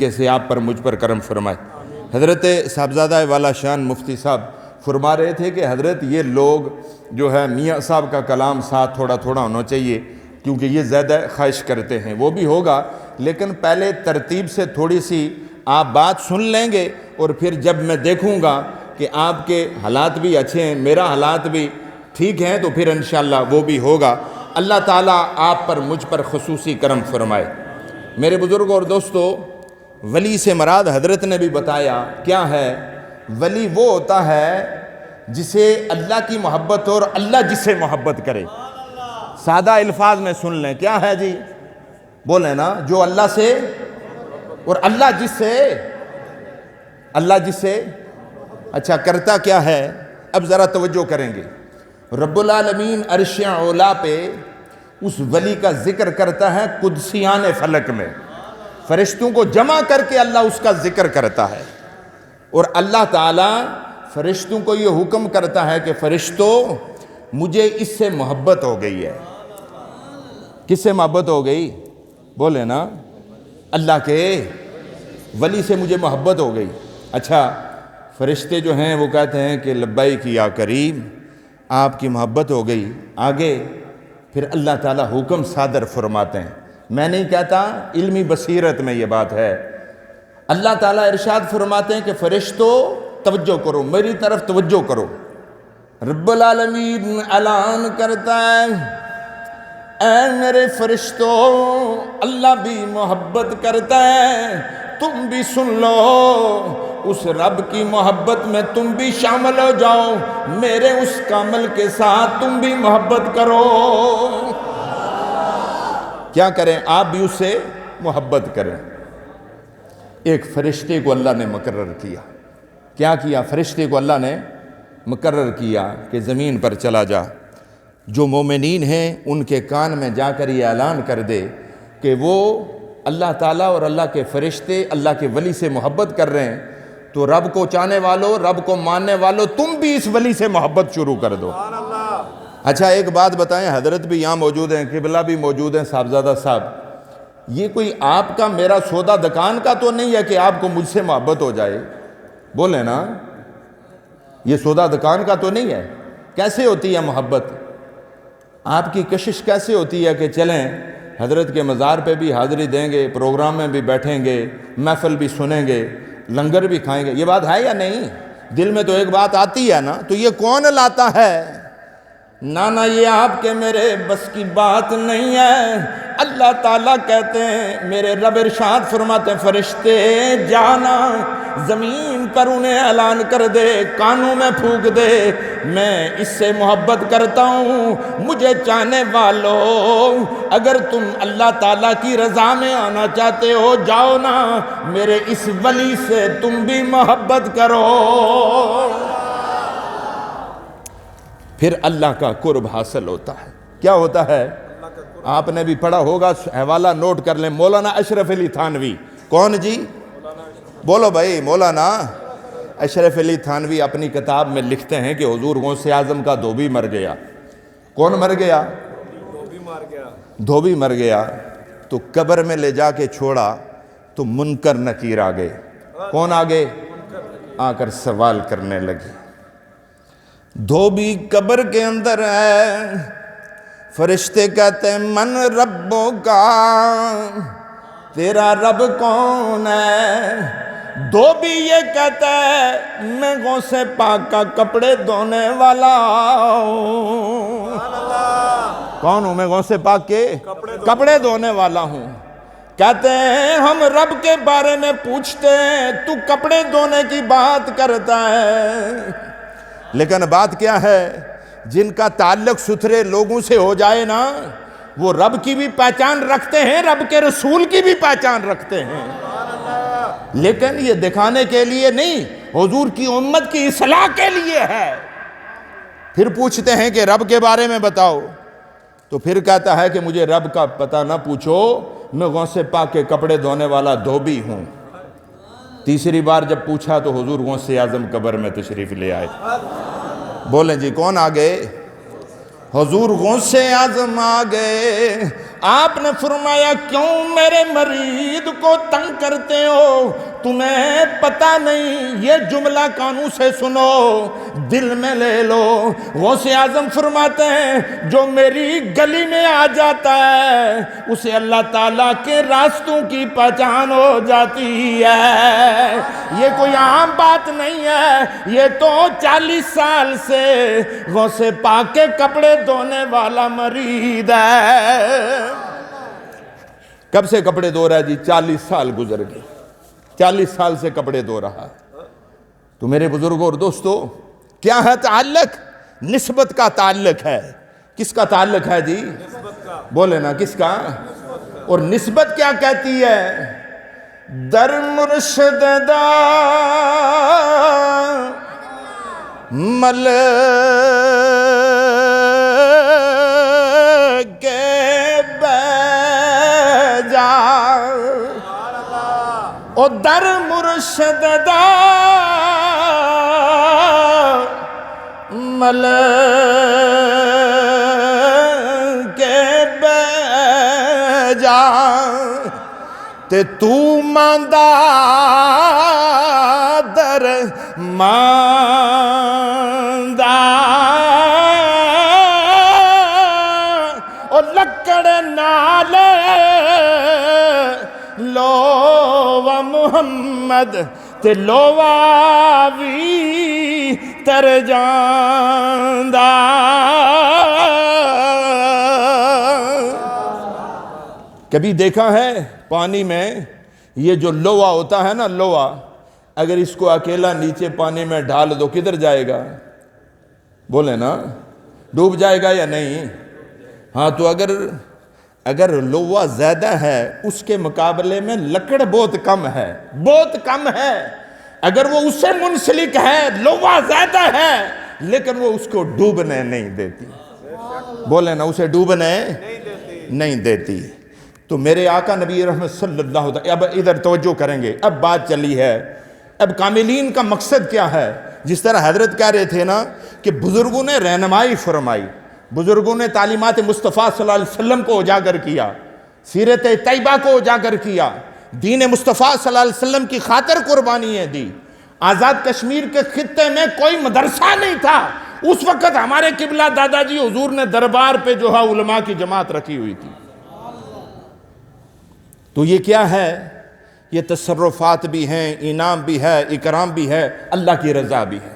طریقے سے آپ پر مجھ پر کرم فرمائے۔ حضرت صاحبزادہ والا شان مفتی صاحب فرما رہے تھے کہ حضرت یہ لوگ جو ہے میاں صاحب کا کلام ساتھ تھوڑا تھوڑا ہونا چاہیے، کیونکہ یہ زیادہ خواہش کرتے ہیں۔ وہ بھی ہوگا، لیکن پہلے ترتیب سے تھوڑی سی آپ بات سن لیں گے، اور پھر جب میں دیکھوں گا کہ آپ کے حالات بھی اچھے ہیں، میرا حالات بھی ٹھیک ہیں، تو پھر انشاءاللہ وہ بھی ہوگا۔ اللہ تعالیٰ آپ پر مجھ پر خصوصی کرم فرمائے۔ میرے بزرگوں اور دوستو، ولی سے مراد حضرت نے بھی بتایا کیا ہے۔ ولی وہ ہوتا ہے جسے اللہ کی محبت اور اللہ جس سے محبت کرے۔ سادہ الفاظ میں سن لیں، کیا ہے جی؟ بولیں نا، جو اللہ سے اور اللہ جس سے، اللہ جس سے اچھا کرتا کیا ہے؟ اب ذرا توجہ کریں گے۔ رب العالمین عرش اولا پہ اس ولی کا ذکر کرتا ہے قدسیان فلک میں، فرشتوں کو جمع کر کے اللہ اس کا ذکر کرتا ہے، اور اللہ تعالیٰ فرشتوں کو یہ حکم کرتا ہے کہ فرشتوں مجھے اس سے محبت ہو گئی ہے۔ کس سے محبت ہو گئی؟ بولے نا، اللہ کے ولی سے مجھے محبت ہو گئی۔ اچھا، فرشتے جو ہیں وہ کہتے ہیں کہ لبیک یا کریم، آپ کی محبت ہو گئی۔ آگے پھر اللہ تعالیٰ حکم صادر فرماتے ہیں۔ میں نہیں کہتا، علمی بصیرت میں یہ بات ہے۔ اللہ تعالیٰ ارشاد فرماتے ہیں کہ فرشتوں توجہ کرو، میری طرف توجہ کرو۔ رب العالمین اعلان کرتا ہے، اے میرے فرشتوں، اللہ بھی محبت کرتا ہے، تم بھی سن لو، اس رب کی محبت میں تم بھی شامل ہو جاؤ، میرے اس کامل کے ساتھ تم بھی محبت کرو۔ کیا کریں؟ آپ بھی اس سے محبت کریں۔ ایک فرشتے کو اللہ نے مقرر کیا۔ کیا کیا؟ فرشتے کو اللہ نے مقرر کیا کہ زمین پر چلا جا، جو مومنین ہیں ان کے کان میں جا کر یہ اعلان کر دے کہ وہ اللہ تعالیٰ اور اللہ کے فرشتے اللہ کے ولی سے محبت کر رہے ہیں، تو رب کو چاہنے والوں، رب کو ماننے والوں، تم بھی اس ولی سے محبت شروع کر دو۔ اچھا، ایک بات بتائیں، حضرت بھی یہاں موجود ہیں، قبلہ بھی موجود ہیں، صاحبزادہ صاحب، یہ کوئی آپ کا میرا سودا دکان کا تو نہیں ہے کہ آپ کو مجھ سے محبت ہو جائے؟ بولیں نا، یہ سودا دکان کا تو نہیں ہے۔ کیسے ہوتی ہے محبت؟ آپ کی کشش کیسے ہوتی ہے کہ چلیں حضرت کے مزار پہ بھی حاضری دیں گے، پروگرام میں بھی بیٹھیں گے، محفل بھی سنیں گے، لنگر بھی کھائیں گے؟ یہ بات ہے یا نہیں؟ دل میں تو ایک بات آتی ہے نا، تو یہ کون لاتا ہے؟ نانا، یہ آپ کے میرے بس کی بات نہیں ہے۔ اللہ تعالیٰ کہتے ہیں، میرے رب ارشاد فرماتے ہیں، فرشتے جانا زمین پر انہیں اعلان کر دے، کانوں میں پھونک دے، میں اس سے محبت کرتا ہوں۔ مجھے چاہنے والوں، اگر تم اللہ تعالیٰ کی رضا میں آنا چاہتے ہو، جاؤ نا میرے اس ولی سے تم بھی محبت کرو، پھر اللہ کا قرب حاصل ہوتا ہے۔ کیا ہوتا ہے؟ آپ نے بھی پڑھا ہوگا، حوالہ نوٹ کر لیں، مولانا اشرف علی تھانوی۔ کون جی؟ بولو بھائی، مولانا اشرف علی تھانوی اپنی کتاب میں لکھتے ہیں کہ حضور غوث اعظم کا دھوبی مر گیا۔ کون مر گیا؟ دھوبی مر گیا، تو قبر میں لے جا کے چھوڑا تو منکر نکیر آ گئے۔ کون آ گئے؟ آ کر سوال کرنے لگے۔ دھوبی قبر کے اندر ہے، فرشتے کہتے ہیں من ربوں کا، تیرا رب کون ہے؟ دھوبی یہ کہتا ہے میں غوث پاک کا کپڑے دھونے والا ہوں۔ کون ہوں میں؟ غوث پاک کے کپڑے دھونے والا ہوں۔ کہتے ہیں ہم رب کے بارے میں پوچھتے ہیں، تو کپڑے دھونے کی بات کرتا ہے۔ لیکن بات کیا ہے؟ جن کا تعلق ستھرے لوگوں سے ہو جائے نا، وہ رب کی بھی پہچان رکھتے ہیں، رب کے رسول کی بھی پہچان رکھتے ہیں، لیکن یہ دکھانے کے لیے نہیں، حضور کی امت کی اصلاح کے لیے ہے۔ پھر پوچھتے ہیں کہ رب کے بارے میں بتاؤ، تو پھر کہتا ہے کہ مجھے رب کا پتہ نہ پوچھو، میں غوث پاک کے کپڑے دھونے والا دھوبی ہوں۔ تیسری بار جب پوچھا تو حضور غوث اعظم قبر میں تشریف لے آئے۔ بولیں جی، کون آ گئے؟ حضور غوث اعظم آ گئے. آپ نے فرمایا کیوں میرے مرید کو تنگ کرتے ہو؟ تمہیں پتہ نہیں؟ یہ جملہ کانوں سے سنو، دل میں لے لو. غوث اعظم فرماتے ہیں جو میری گلی میں آ جاتا ہے اسے اللہ تعالیٰ کے راستوں کی پہچان ہو جاتی ہے. یہ کوئی عام بات نہیں ہے، یہ تو 40 سال سے غوث پاک کے کپڑے دھونے والا مرید ہے. کب سے کپڑے دھو رہا ہے جی؟ 40 سال گزر گئے. 40 سال سے کپڑے دھو رہا. تو میرے بزرگوں اور دوستو، کیا ہے تعلق؟ نسبت کا تعلق ہے. کس کا تعلق ہے جی؟ بولے نا کس کا؟ اور نسبت کیا کہتی ہے؟ در مرشد دا مل کے بیجا او در مرشد دا مل کے بیجا تے تو ماندہ در ماندہ اور لکڑ نالے لوہ محمد تے لوہ وی تر جاندہ. کبھی دیکھا ہے پانی میں یہ جو لوہا ہوتا ہے نا، لوہا اگر اس کو اکیلا نیچے پانی میں ڈال دو کدھر جائے گا؟ بولے نا، ڈوب جائے گا یا نہیں؟ ہاں تو اگر لوہا زیادہ ہے اس کے مقابلے میں لکڑ بہت کم ہے، بہت کم ہے. اگر وہ اس سے منسلک ہے، لوہا زیادہ ہے لیکن وہ اس کو ڈوبنے نہیں دیتی. بولے نا، اسے ڈوبنے نہیں دیتی. تو میرے آقا نبی رحمت صلی اللہ علیہ وسلم، اب ادھر توجہ کریں گے. اب بات چلی ہے، اب کاملین کا مقصد کیا ہے؟ جس طرح حضرت کہہ رہے تھے نا کہ بزرگوں نے رہنمائی فرمائی، بزرگوں نے تعلیمات مصطفیٰ صلی اللہ علیہ وسلم کو اجاگر کیا، سیرت طیبہ کو اجاگر کیا، دین مصطفیٰ صلی اللہ علیہ وسلم کی خاطر قربانیاں دی. آزاد کشمیر کے خطے میں کوئی مدرسہ نہیں تھا اس وقت. ہمارے قبلہ دادا جی حضور نے دربار پہ جو ہے علماء کی جماعت رکھی ہوئی تھی. تو یہ کیا ہے؟ یہ تصرفات بھی ہیں، انعام بھی ہے، اکرام بھی ہے، اللہ کی رضا بھی ہے.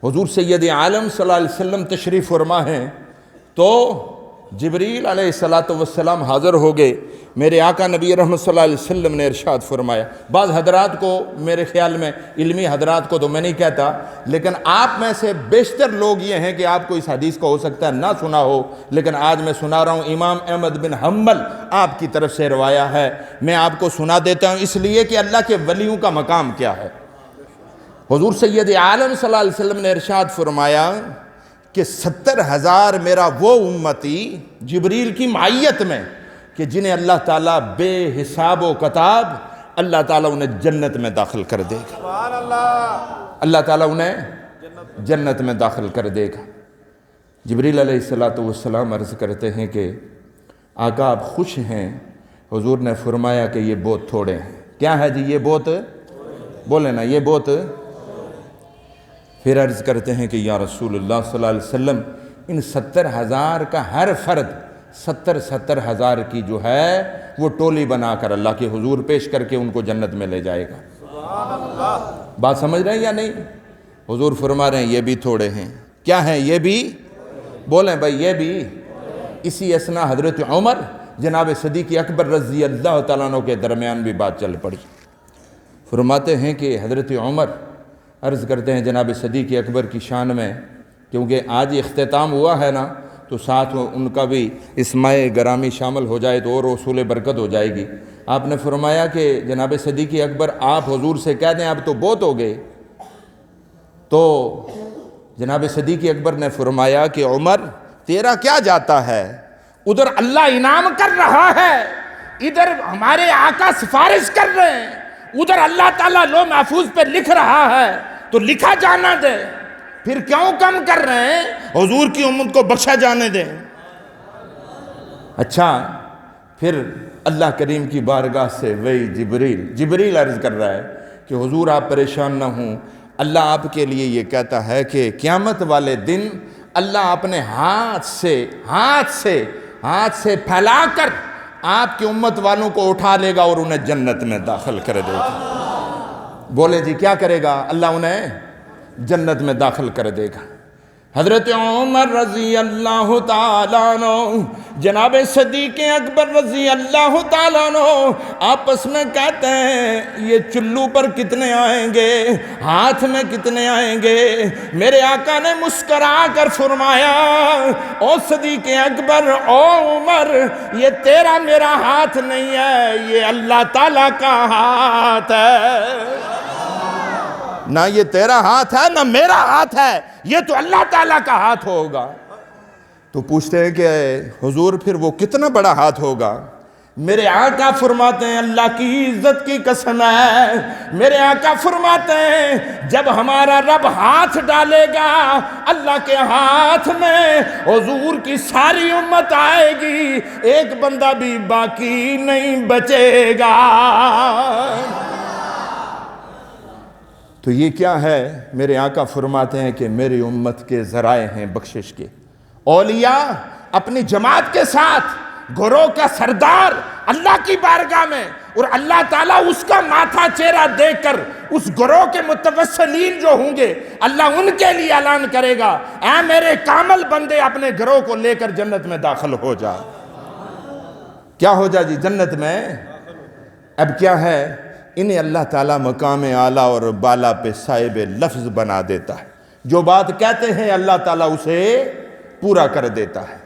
حضور سید عالم صلی اللہ علیہ وسلم تشریف فرما ہیں تو جبریل علیہ السلام حاضر ہو گئے. میرے آقا نبی رحمت صلی اللہ علیہ وسلم نے ارشاد فرمایا. بعض حضرات کو، میرے خیال میں علمی حضرات کو تو میں نہیں کہتا، لیکن آپ میں سے بیشتر لوگ یہ ہیں کہ آپ کو اس حدیث کو ہو سکتا ہے نہ سنا ہو، لیکن آج میں سنا رہا ہوں. امام احمد بن حنبل آپ کی طرف سے روایا ہے، میں آپ کو سنا دیتا ہوں اس لیے کہ اللہ کے ولیوں کا مقام کیا ہے. حضور سید عالم صلی اللہ علیہ وسلم نے ارشاد فرمایا کہ 70,000 میرا وہ امتی جبریل کی معیت میں کہ جنہیں اللہ تعالیٰ بے حساب و کتاب اللہ تعالیٰ انہیں جنت میں داخل کر دے گا. اللہ تعالیٰ انہیں جنت میں داخل کر دے گا. جبریل علیہ السلام عرض کرتے ہیں کہ آقا آپ خوش ہیں؟ حضور نے فرمایا کہ یہ بہت تھوڑے ہیں. کیا ہے جی یہ بہت؟ بولے نا یہ بہت. پھر عرض کرتے ہیں کہ یا رسول اللہ صلی اللہ علیہ وسلم ان 70,000 کا ہر فرد 70,000 کی جو ہے وہ ٹولی بنا کر اللہ کے حضور پیش کر کے ان کو جنت میں لے جائے گا. سبحان اللہ. بات سمجھ رہے ہیں یا نہیں؟ حضور فرما رہے ہیں یہ بھی تھوڑے ہیں. کیا ہیں یہ بھی؟ بولیں بھائی یہ بھی. اسی اسنا حضرت عمر جناب صدیق اکبر رضی اللہ تعالیٰ عنہ کے درمیان بھی بات چل پڑی. فرماتے ہیں کہ حضرت عمر عرض کرتے ہیں جناب صدیق اکبر کی شان میں، کیونکہ آج اختتام ہوا ہے نا تو ساتھ ان کا بھی اسمائے گرامی شامل ہو جائے تو اور حصول برکت ہو جائے گی. آپ نے فرمایا کہ جناب صدیق اکبر آپ حضور سے کہہ دیں اب تو بہت ہو گئے. تو جناب صدیق اکبر نے فرمایا کہ عمر تیرا کیا جاتا ہے، ادھر اللہ انعام کر رہا ہے، ادھر ہمارے آقا سفارش کر رہے ہیں، ادھر اللہ تعالیٰ لوح محفوظ پہ لکھ رہا ہے تو لکھا جانا دے. پھر کیوں کم کر رہے ہیں؟ حضور کی امت کو بخشا جانے دیں۔ اچھا پھر اللہ کریم کی بارگاہ سے وہی جبریل عرض کر رہا ہے کہ حضور آپ پریشان نہ ہوں، اللہ آپ کے لیے یہ کہتا ہے کہ قیامت والے دن اللہ اپنے ہاتھ سے پھیلا کر آپ کی امت والوں کو اٹھا لے گا اور انہیں جنت میں داخل کر دے گا۔ بولے جی کیا کرے گا؟ اللہ انہیں جنت میں داخل کر دے گا۔ حضرت عمر رضی اللہ تعالیٰ عنہ، جناب صدیق اکبر رضی اللہ تعالیٰ عنہ آپس میں کہتے ہیں یہ چلو پر کتنے آئیں گے، ہاتھ میں کتنے آئیں گے؟ میرے آقا نے مسکرا کر فرمایا، او صدیق اکبر، او عمر، یہ تیرا میرا ہاتھ نہیں ہے، یہ اللہ تعالیٰ کا ہاتھ ہے۔ نہ یہ تیرا ہاتھ ہے نہ میرا ہاتھ ہے، یہ تو اللہ تعالیٰ کا ہاتھ ہوگا۔ تو پوچھتے ہیں کہ حضور پھر وہ کتنا بڑا ہاتھ ہوگا؟ میرے آقا فرماتے ہیں اللہ کی عزت کی قسم ہے، میرے آقا فرماتے ہیں جب ہمارا رب ہاتھ ڈالے گا اللہ کے ہاتھ میں، حضور کی ساری امت آئے گی، ایک بندہ بھی باقی نہیں بچے گا۔ تو یہ کیا ہے؟ میرے آقا فرماتے ہیں کہ میری امت کے ذرائع ہیں بخشش کے۔ اولیاء اپنی جماعت کے ساتھ، گروہ کا سردار اللہ کی بارگاہ میں، اور اللہ تعالیٰ اس کا ماتھا چہرہ دیکھ کر اس گروہ کے متوسلین جو ہوں گے اللہ ان کے لیے اعلان کرے گا، اے میرے کامل بندے اپنے گروہ کو لے کر جنت میں داخل ہو جا۔ کیا ہو جا جی؟ جنت میں۔ اب کیا ہے؟ انہیں اللہ تعالیٰ مقام اعلیٰ اور بالا پہ صاحب لفظ بنا دیتا ہے، جو بات کہتے ہیں اللہ تعالیٰ اسے پورا کر دیتا ہے،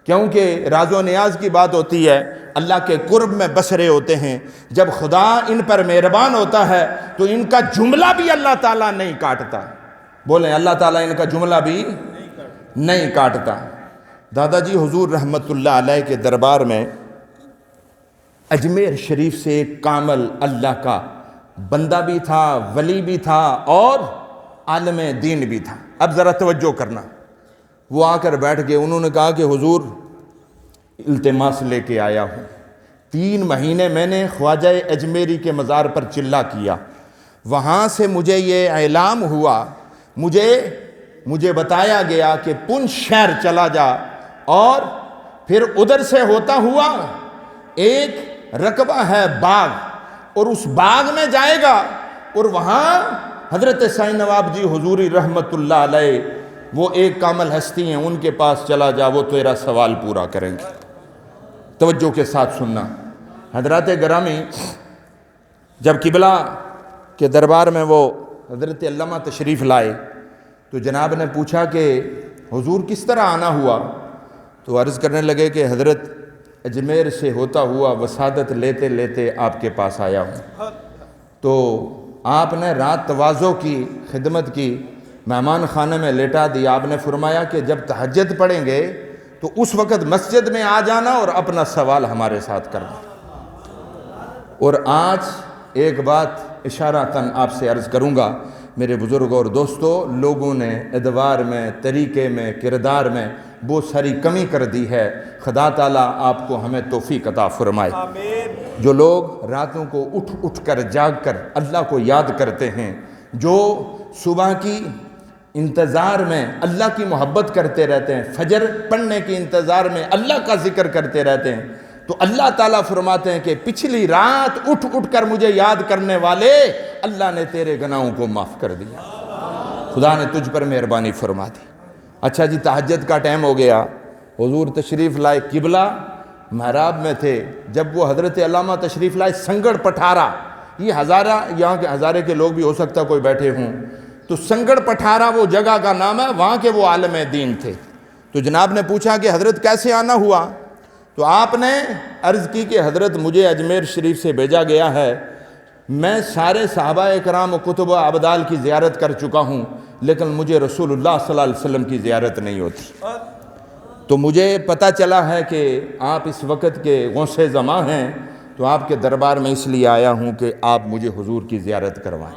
کیونکہ راز و نیاز کی بات ہوتی ہے، اللہ کے قرب میں بسرے ہوتے ہیں، جب خدا ان پر مہربان ہوتا ہے تو ان کا جملہ بھی اللہ تعالیٰ نہیں کاٹتا۔ بولیں اللہ تعالیٰ ان کا جملہ بھی نہیں کاٹتا۔ دادا جی حضور رحمت اللہ علیہ کے دربار میں اجمیر شریف سے ایک کامل اللہ کا بندہ بھی تھا، ولی بھی تھا اور عالم دین بھی تھا۔ اب ذرا توجہ کرنا، وہ آ کر بیٹھ گئے، انہوں نے کہا کہ حضور التماس لے کے آیا ہوں، 3 مہینے میں نے خواجہ اجمیری کے مزار پر چلا کیا، وہاں سے مجھے یہ اعلام ہوا، مجھے بتایا گیا کہ پنچ شہر چلا جا اور پھر ادھر سے ہوتا ہوا ایک رقبہ ہے باغ، اور اس باغ میں جائے گا اور وہاں حضرت سائیں نواب جی حضوری رحمت اللہ علیہ وہ ایک کامل ہستی ہیں، ان کے پاس چلا جا، وہ تیرا سوال پورا کریں گے۔ توجہ کے ساتھ سننا حضرات گرامی، جب قبلہ کے دربار میں وہ حضرت علامہ تشریف لائے تو جناب نے پوچھا کہ حضور کس طرح آنا ہوا؟ تو عرض کرنے لگے کہ حضرت اجمیر سے ہوتا ہوا وسادت لیتے لیتے آپ کے پاس آیا ہوں، تو آپ نے رات تواضع کی، خدمت کی، مہمان خانے میں لیٹا دیا، آپ نے فرمایا کہ جب تہجد پڑھیں گے تو اس وقت مسجد میں آ جانا اور اپنا سوال ہمارے ساتھ کرنا۔ اور آج ایک بات اشارتاً آپ سے عرض کروں گا، میرے بزرگ اور دوستو، لوگوں نے ادوار میں، طریقے میں، کردار میں بہت ساری کمی کر دی ہے۔ خدا تعالیٰ آپ کو ہمیں توفیق عطا فرمائے۔ جو لوگ راتوں کو اٹھ کر جاگ کر اللہ کو یاد کرتے ہیں، جو صبح کی انتظار میں اللہ کی محبت کرتے رہتے ہیں، فجر پڑھنے کے انتظار میں اللہ کا ذکر کرتے رہتے ہیں، تو اللہ تعالیٰ فرماتے ہیں کہ پچھلی رات اٹھ کر مجھے یاد کرنے والے، اللہ نے تیرے گناہوں کو معاف کر دیا، خدا نے تجھ پر مہربانی فرما دی۔ اچھا جی، تہجد کا ٹائم ہو گیا، حضور تشریف لائے، قبلہ محراب میں تھے، جب وہ حضرت علامہ تشریف لائے سنگڑ پٹھارا، یہ ہزارہ، یہاں کے ہزارے کے لوگ بھی ہو سکتا کوئی بیٹھے ہوں، تو سنگڑ پٹھارا وہ جگہ کا نام ہے، وہاں کے وہ عالم دین تھے۔ تو جناب نے پوچھا کہ حضرت کیسے آنا ہوا؟ تو آپ نے عرض کی کہ حضرت مجھے اجمیر شریف سے بھیجا گیا ہے، میں سارے صحابہ کرام و کتب و ابدال کی زیارت کر چکا ہوں، لیکن مجھے رسول اللہ صلی اللہ علیہ وسلم کی زیارت نہیں ہوتی، تو مجھے پتہ چلا ہے کہ آپ اس وقت کے غوث زماں ہیں، تو آپ کے دربار میں اس لیے آیا ہوں کہ آپ مجھے حضور کی زیارت کروائیں۔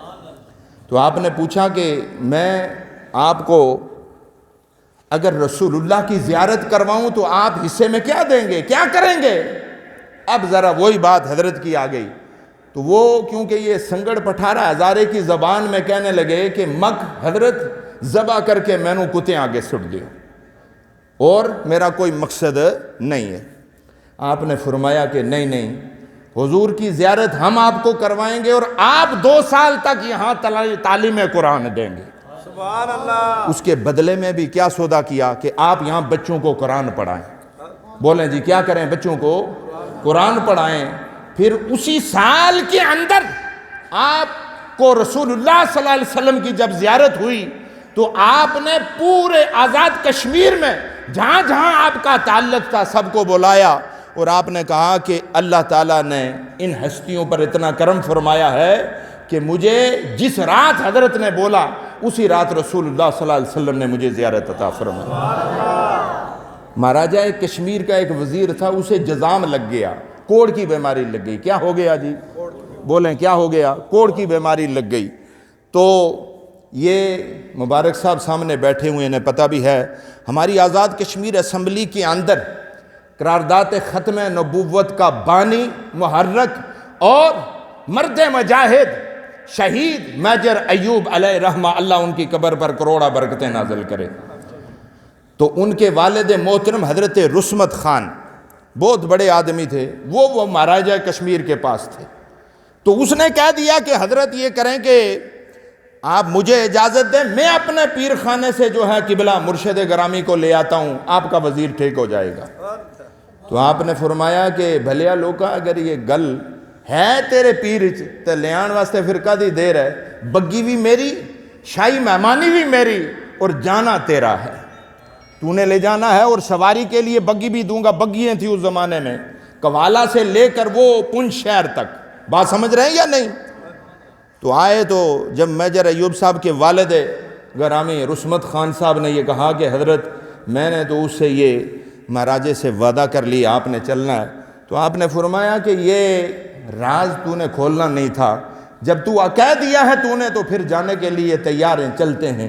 تو آپ نے پوچھا کہ میں آپ کو اگر رسول اللہ کی زیارت کرواؤں تو آپ حصے میں کیا دیں گے، کیا کریں گے؟ اب ذرا وہی بات حضرت کی آ گئی، تو وہ کیونکہ یہ سنگڑ پٹھارا ہزارے کی زبان میں کہنے لگے کہ مک حضرت ذبح کر کے میں نو کتے آگے سٹ دیو، اور میرا کوئی مقصد نہیں ہے۔ آپ نے فرمایا کہ نہیں، حضور کی زیارت ہم آپ کو کروائیں گے، اور آپ 2 سال تک یہاں تعلیم قرآن دیں گے۔ سبحان اللہ۔ اس کے بدلے میں بھی کیا سودا کیا کہ آپ یہاں بچوں کو قرآن پڑھائیں۔ بولیں جی کیا کریں؟ بچوں کو قرآن پڑھائیں۔ پھر اسی سال کے اندر آپ کو رسول اللہ صلی اللہ علیہ وسلم کی جب زیارت ہوئی تو آپ نے پورے آزاد کشمیر میں جہاں جہاں آپ کا تعلق تھا سب کو بلایا، اور آپ نے کہا کہ اللہ تعالیٰ نے ان ہستیوں پر اتنا کرم فرمایا ہے کہ مجھے جس رات حضرت نے بولا اسی رات رسول اللہ صلی اللہ علیہ وسلم نے مجھے زیارت عطا فرمائی۔ مہاراجہ کشمیر کا ایک وزیر تھا، اسے جزام لگ گیا، کوڑ کی بیماری لگ گئی۔ کیا ہو گیا جی؟ بولیں کیا ہو گیا؟ کوڑ کی بیماری لگ گئی۔ تو یہ مبارک صاحب سامنے بیٹھے ہوئے انہیں پتہ بھی ہے، ہماری آزاد کشمیر اسمبلی کے اندر قرارداد ختم نبوت کا بانی، محرک اور مرد مجاہد شہید میجر ایوب علیہ رحمہ اللہ ان کی قبر پر کروڑا برکتیں نازل کرے، تو ان کے والد محترم حضرت رسمت خان بہت بڑے آدمی تھے، وہ مہاراجہ کشمیر کے پاس تھے۔ تو اس نے کہہ دیا کہ حضرت یہ کریں کہ آپ مجھے اجازت دیں، میں اپنے پیر خانے سے جو ہے قبلہ مرشد گرامی کو لے آتا ہوں، آپ کا وزیر ٹھیک ہو جائے گا۔ تو آپ نے فرمایا کہ بھلیا لوکا اگر یہ گل ہے تیرے پیر تے لیان واسطے فرقہ دی دیر ہے، بگی بھی میری، شاہی مہمانی بھی میری، اور جانا تیرا ہے، تو نے لے جانا ہے، اور سواری کے لیے بگی بھی دوں گا۔ بگیاں تھی اس زمانے میں، کوالا سے لے کر وہ پنچ شہر تک۔ بات سمجھ رہے ہیں یا نہیں؟ تو آئے تو جب میجر ایوب صاحب کے والد گرامی رسمت خان صاحب نے یہ کہا کہ حضرت میں نے تو اس سے یہ مہاراجے سے وعدہ کر لیا، آپ نے چلنا ہے، تو آپ نے فرمایا کہ یہ راز تو نے کھولنا نہیں تھا، جب تو کہہ دیا ہے تو نے تو پھر جانے کے لیے تیار ہیں، چلتے ہیں۔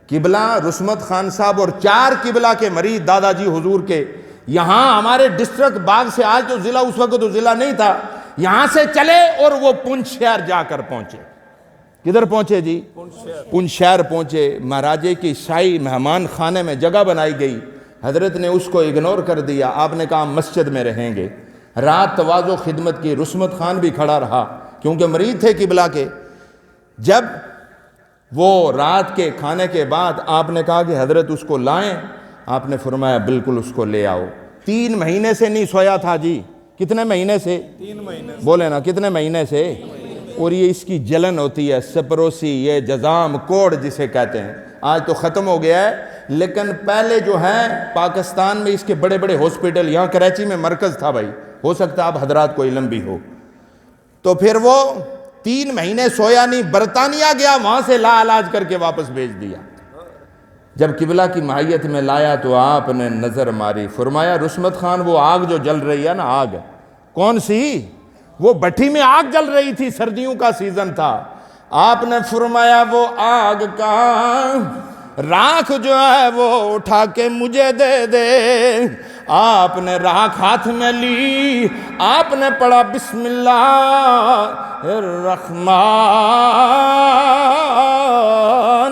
قبلہ رسمت خان صاحب اور 4 قبلہ کے مرید دادا جی حضور کے یہاں ہمارے ڈسٹرکٹ باغ سے، آج تو ضلع اس وقت تو ضلع نہیں تھا، یہاں سے چلے اور وہ پنچ شہر جا کر پہنچے۔ کدھر پہنچے جی؟ پنچ شہر پہنچے۔ مہاراجے کی شاہی مہمان خانے میں جگہ بنائی گئی، حضرت نے اس کو اگنور کر دیا۔ آپ نے کہا مسجد میں رہیں گے۔ رات تواضع خدمت کی، رسمت خان بھی کھڑا رہا کیونکہ مرید تھے قبلہ کے۔ جب وہ رات کے کھانے کے بعد آپ نے کہا کہ حضرت اس کو لائیں، آپ نے فرمایا بالکل اس کو لے آؤ۔ 3 مہینے سے نہیں سویا تھا جی۔ کتنے مہینے سے؟ 3 مہینے۔ بولے نا کتنے مہینے سے؟ اور یہ اس کی جلن ہوتی ہے، سپروسی، یہ جزام، کوڑ جسے کہتے ہیں، آج تو ختم ہو گیا ہے، لیکن پہلے جو ہے پاکستان میں اس کے بڑے بڑے ہاسپٹل، یہاں کراچی میں مرکز تھا بھائی، ہو سکتا ہے آپ حضرات کو علم بھی ہو۔ تو پھر وہ 3 مہینے سویا نہیں، برطانیہ گیا، وہاں سے لا علاج کر کے واپس بھیج دیا۔ جب قبلہ کی معیت میں لایا تو آپ نے نظر ماری، فرمایا رسمت خان وہ آگ جو جل رہی ہے نا، آگ کون سی؟ وہ بھٹی میں آگ جل رہی تھی، سردیوں کا سیزن تھا۔ آپ نے فرمایا وہ آگ کا راکھ جو ہے وہ اٹھا کے مجھے دے دے۔ آپ نے راکھ ہاتھ میں لی، آپ نے پڑھا بسم اللہ الرحمن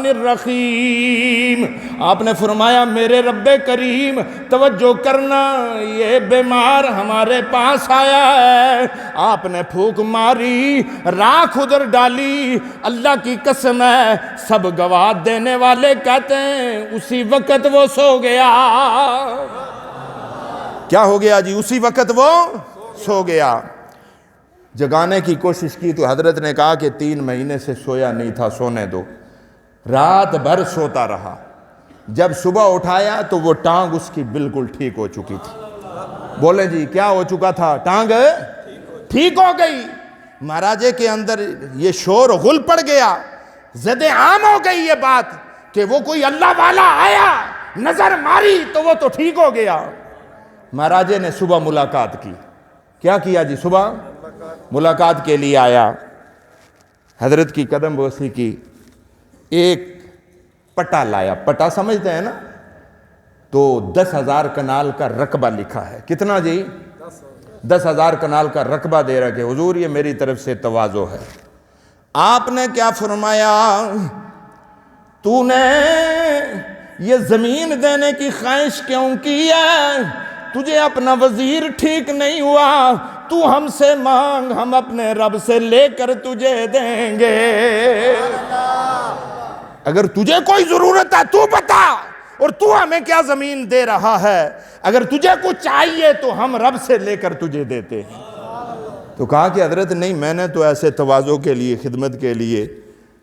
الرحیم۔ آپ نے فرمایا میرے رب کریم توجہ کرنا، یہ بیمار ہمارے پاس آیا ہے۔ آپ نے پھونک ماری، راکھ ادھر ڈالی، اللہ کی قسم ہے سب گواہ دینے والے کہتے ہیں اسی وقت وہ سو گیا۔ کیا ہو گیا جی؟ اسی وقت وہ سو گیا۔ جگانے کی کوشش کی تو حضرت نے کہا کہ 3 مہینے سے سویا نہیں تھا، سونے دو۔ رات بھر سوتا رہا۔ جب صبح اٹھایا تو وہ ٹانگ اس کی بالکل ٹھیک ہو چکی تھی۔ بولیں جی کیا ہو چکا تھا؟ ٹانگ ٹھیک ہو گئی۔ مہاراجے کے اندر یہ شور غل پڑ گیا، زد عام ہو گئی یہ بات کہ وہ کوئی اللہ والا آیا، نظر ماری تو وہ تو ٹھیک ہو گیا۔ مہاراجے نے صبح ملاقات کی۔ کیا کیا جی؟ صبح ملاقات کے لیے آیا، حضرت کی قدم بوسی کی۔ ایک پٹا لایا. پٹا سمجھتے ہیں نا؟ تو 10,000 کنال کا رقبہ لکھا ہے. کتنا جی؟ 10,000 کنال کا رقبہ دے رہا کہ حضور یہ میری طرف سے تواضع ہے. آپ نے کیا فرمایا؟ تو نے یہ زمین دینے کی خواہش کیوں کی ہے؟ تجھے اپنا وزیر ٹھیک نہیں ہوا، تو ہم سے مانگ، ہم اپنے رب سے لے کر تجھے دیں گے. اگر تجھے کوئی ضرورت ہے تو بتا، اور تو ہمیں کیا زمین دے رہا ہے؟ اگر تجھے کچھ چاہیے تو ہم رب سے لے کر تجھے دیتے ہیں. تو کہا کہ حضرت نہیں، میں نے تو ایسے تواضع کے لیے، خدمت کے لیے.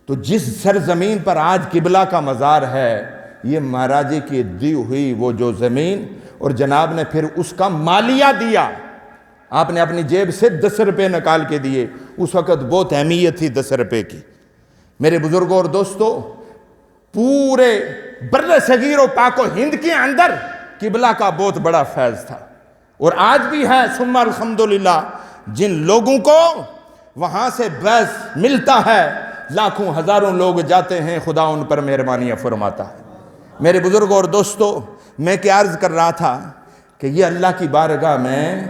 تو جس سرزمین پر آج قبلہ کا مزار ہے، یہ مہاراجے کی دی ہوئی وہ جو زمین، اور جناب نے پھر اس کا مالیہ دیا. آپ نے اپنی جیب سے 10 روپے نکال کے دیے. اس وقت بہت اہمیت تھی 10 روپے کی. میرے بزرگوں اور دوستو، پورے بر صغیر و پاک و ہند کے اندر قبلہ کا بہت بڑا فیض تھا، اور آج بھی ہے. ثم الحمدللہ. جن لوگوں کو وہاں سے بیس ملتا ہے، لاکھوں ہزاروں لوگ جاتے ہیں، خدا ان پر مہربانیاں فرماتا ہے. میرے بزرگوں اور دوستو، میں کیا عرض کر رہا تھا کہ یہ اللہ کی بارگاہ میں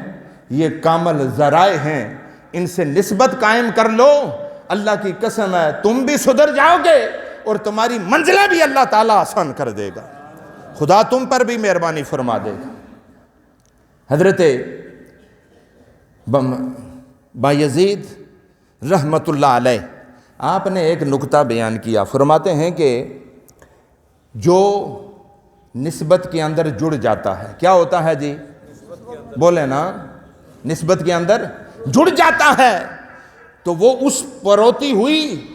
یہ کامل ذرائع ہیں، ان سے نسبت قائم کر لو. اللہ کی قسم ہے تم بھی سدھر جاؤ گے، اور تمہاری منزلیں بھی اللہ تعالیٰ آسان کر دے گا. خدا تم پر بھی مہربانی فرما دے گا. حضرت بایزید رحمت اللہ علیہ، آپ نے ایک نکتہ بیان کیا. فرماتے ہیں کہ جو نسبت کے اندر جڑ جاتا ہے، کیا ہوتا ہے جی؟ بولے نا، نسبت کے اندر جڑ جاتا ہے تو وہ اس پروتی ہوئی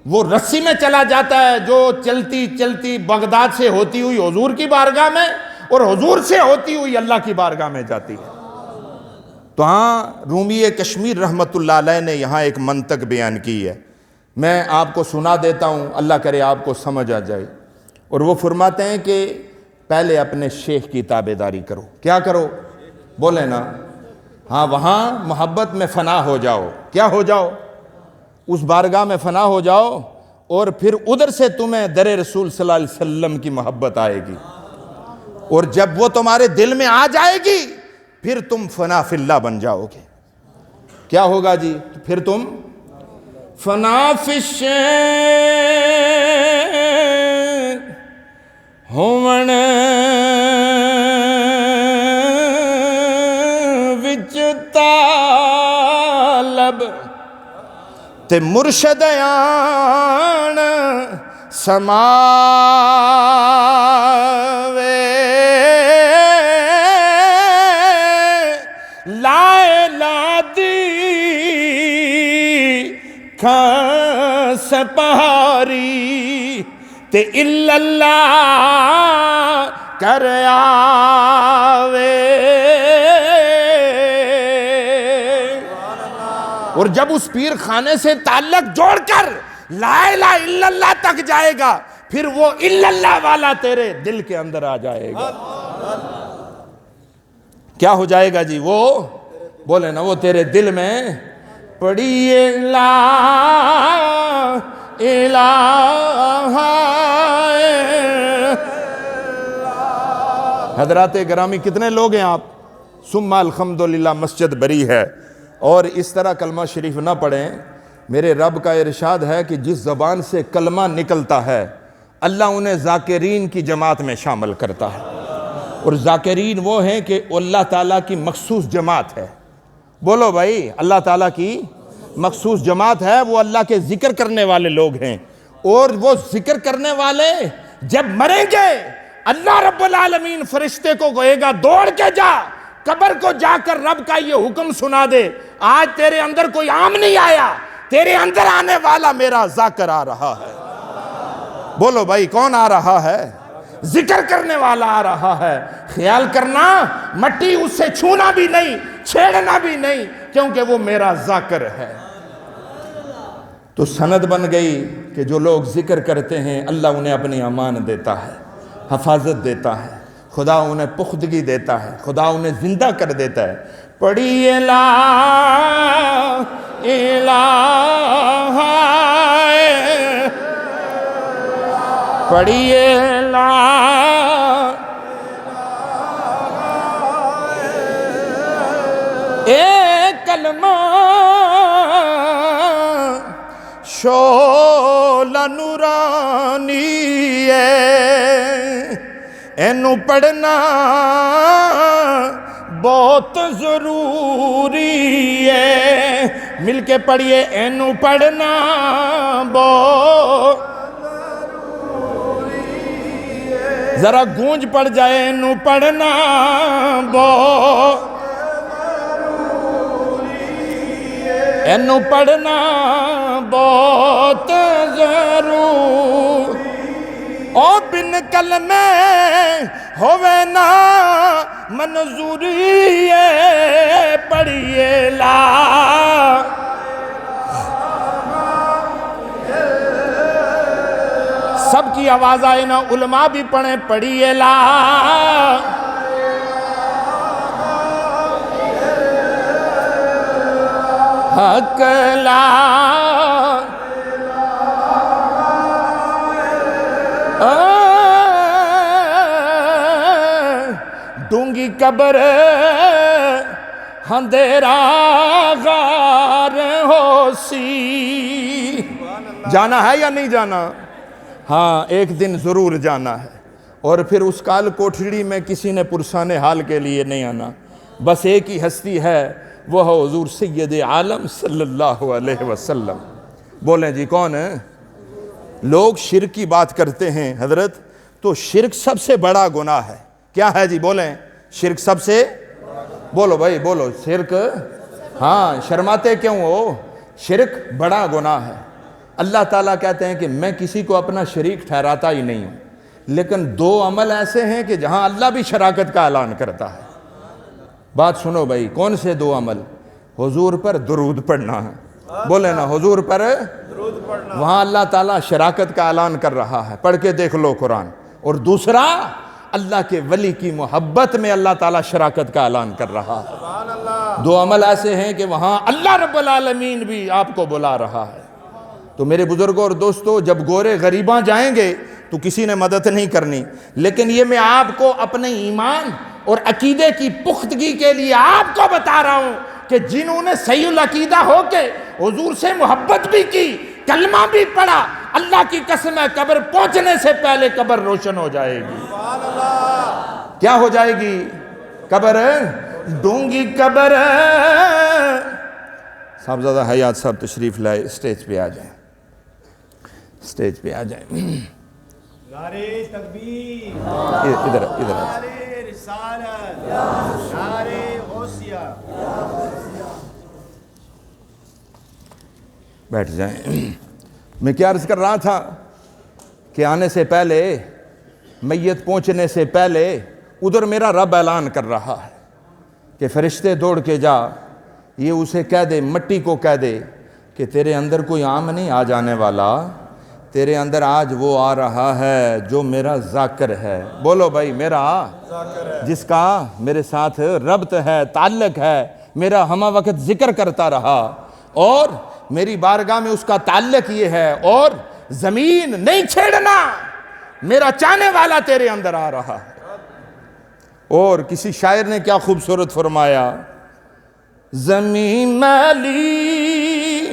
وہ رسی میں چلا جاتا ہے، جو چلتی چلتی بغداد سے ہوتی ہوئی حضور کی بارگاہ میں، اور حضور سے ہوتی ہوئی اللہ کی بارگاہ میں جاتی ہے. تو ہاں، رومی کشمیر رحمت اللہ علیہ نے یہاں ایک منطق بیان کی ہے. میں آپ کو سنا دیتا ہوں، اللہ کرے آپ کو سمجھ آ جائے. اور وہ فرماتے ہیں کہ پہلے اپنے شیخ کی تابعداری کرو. کیا کرو؟ بولے نا. ہاں، وہاں محبت میں فنا ہو جاؤ. کیا ہو جاؤ؟ اس بارگاہ میں فنا ہو جاؤ، اور پھر ادھر سے تمہیں در رسول صلی اللہ علیہ وسلم کی محبت آئے گی. اور جب وہ تمہارے دل میں آ جائے گی، پھر تم فنا فی اللہ بن جاؤ گے. کیا ہوگا جی؟ پھر تم فنا فی الشیء ہومن وچ طالب تے مرشد آن سماوے لائے لادی کھا سپاری تے الا اللہ کر آوے. اور جب اس پیر خانے سے تعلق جوڑ کر لا الہ الا اللہ تک جائے گا، پھر وہ الا اللہ والا تیرے دل کے اندر آ جائے گا. کیا ہو جائے گا جی؟ وہ بولے نا، وہ تیرے دل میں پڑی لا الہ. حضرات گرامی، کتنے لوگ ہیں آپ؟ ثم الحمدللہ مسجد بری ہے، اور اس طرح کلمہ شریف نہ پڑھیں. میرے رب کا ارشاد ہے کہ جس زبان سے کلمہ نکلتا ہے، اللہ انہیں ذاکرین کی جماعت میں شامل کرتا ہے. اور ذاکرین وہ ہیں کہ اللہ تعالیٰ کی مخصوص جماعت ہے. بولو بھائی، اللہ تعالیٰ کی مخصوص جماعت ہے. وہ اللہ کے ذکر کرنے والے لوگ ہیں، اور وہ ذکر کرنے والے جب مریں گے، اللہ رب العالمین فرشتے کو کہے گا دوڑ کے جا قبر کو جا کر رب کا یہ حکم سنا دے، آج تیرے اندر کوئی عام نہیں آیا، تیرے اندر آنے والا میرا ذاکر آ رہا ہے. بولو بھائی، کون آ رہا ہے؟ ذکر کرنے والا آ رہا ہے. خیال کرنا، مٹی اس سے چھونا بھی نہیں، چھیڑنا بھی نہیں، کیونکہ وہ میرا ذاکر ہے. تو سند بن گئی کہ جو لوگ ذکر کرتے ہیں، اللہ انہیں اپنی امان دیتا ہے، حفاظت دیتا ہے، خدا انہیں پختگی دیتا ہے، خدا انہیں زندہ کر دیتا ہے. پڑھیے لا الہ. پڑھیے لا اے کلمہ شولا نورانی ہے، اینو پڑھنا بہت ضروری ہے، مل کے پڑھیے اینو پڑھنا بہت ضروری ہے، ذرا گونج پڑ جائے اینو پڑھنا بہت ضروری ہے، اینو پڑھنا بہت ضروری، او بن کلمے ہوئے نا منظوری ہے، پڑھیے لا سب کی آواز آئے نا، علماء بھی پڑھیں، پڑھیے لا حق لا ڈونگی قبر اندھیرا غار ہو سی، جانا ہے یا نہیں جانا؟ ہاں ایک دن ضرور جانا ہے، اور پھر اس کال کوٹھڑی میں کسی نے پرسان حال کے لیے نہیں آنا، بس ایک ہی ہستی ہے، وہ ہے حضور سید عالم صلی اللہ علیہ وسلم۔ بولیں جی کون ہے؟ لوگ شرک کی بات کرتے ہیں حضرت، تو شرک سب سے بڑا گناہ ہے، کیا ہے جی بولیں؟ شرک سب سے، بولو بھائی بولو، شرک، ہاں شرماتے کیوں ہو؟ شرک بڑا گناہ ہے۔ اللہ تعالیٰ کہتے ہیں کہ میں کسی کو اپنا شریک ٹھہراتا ہی نہیں ہوں، لیکن دو عمل ایسے ہیں کہ جہاں اللہ بھی شراکت کا اعلان کرتا ہے۔ بات سنو بھائی، کون سے دو عمل؟ حضور پر درود پڑھنا ہے، بولے نا حضور پر درود پڑھنا، وہاں اللہ تعالیٰ شراکت کا اعلان کر رہا ہے، پڑھ کے دیکھ لو قرآن۔ اور دوسرا، اللہ کے ولی کی محبت میں اللہ تعالیٰ شراکت کا اعلان کر رہا ہے۔ دو عمل ایسے ہیں کہ وہاں اللہ رب العالمین بھی آپ کو بلا رہا ہے۔ تو میرے بزرگوں اور دوستو، جب گورے غریباں جائیں گے تو کسی نے مدد نہیں کرنی، لیکن یہ میں آپ کو اپنے ایمان اور عقیدے کی پختگی کے لیے آپ کو بتا رہا ہوں کہ جنہوں نے صحیح العقیدہ ہو کے حضور سے محبت بھی کی، کلمہ بھی پڑھا، اللہ کی قسم ہے قبر پہنچنے سے پہلے قبر روشن ہو جائے گی۔ کیا ہو جائے گی؟ قبر ڈونگی قبر۔ صاحبزادہ حیات صاحب تشریف لائے، اسٹیج پہ آ جائیں، اسٹیج پہ آ جائیں۔ نعرہ تکبیر، ادھر ادھر نعرہ رسالت، نعرہ غوثیہ۔ بیٹھ جائیں۔ میں کیا عرض کر رہا تھا کہ آنے سے پہلے، میت پہنچنے سے پہلے ادھر میرا رب اعلان کر رہا ہے کہ فرشتے دوڑ کے جا، یہ اسے کہہ دے، مٹی کو کہہ دے کہ تیرے اندر کوئی عام نہیں آ جانے والا، تیرے اندر آج وہ آ رہا ہے جو میرا ذاکر ہے۔ بولو بھائی، میرا جس کا میرے ساتھ ربط ہے، تعلق ہے، میرا ہمہ وقت ذکر کرتا رہا، اور میری بارگاہ میں اس کا تعلق یہ ہے، اور زمین نہیں چھیڑنا، میرا چاہنے والا تیرے اندر آ رہا ہے۔ اور کسی شاعر نے کیا خوبصورت فرمایا، زمین میلی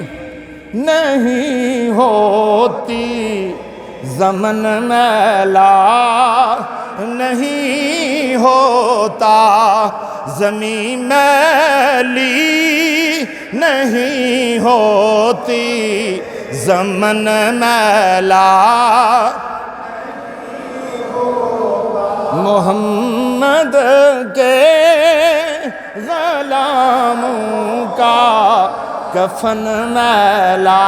نہیں ہوتی، زمن میلا نہیں ہوتا، زمین میلی نہیں ہوتی، زمن میلا محمد کے غلاموں کا کفن میلا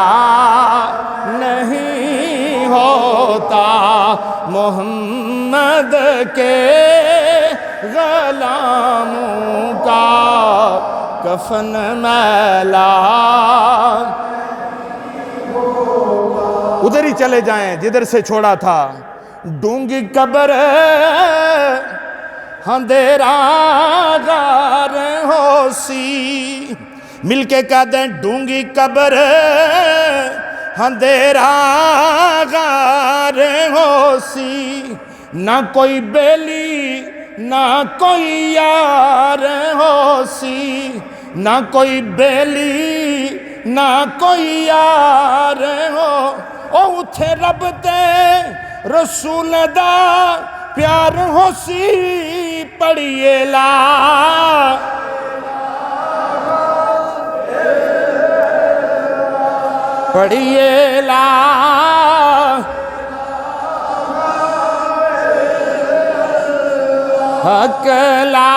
نہیں ہوتا، محمد کے غلاموں کا کفن میلا۔ ادھر ہی چلے جائیں جدھر سے چھوڑا تھا، ڈونگی قبر اندھیرا غار ہو سی، مل کے کہہ دیں ڈونگی قبر اندھیرا غار ہو سی، نہ کوئی بیلی نہ کوئی یار ہو سی، نہ کوئی بیلی نہ کوئی یار ہو، او اتھے رب تے رسول دا پیار ہو سی، پڑھیے لا پڑھیے لا حق لا۔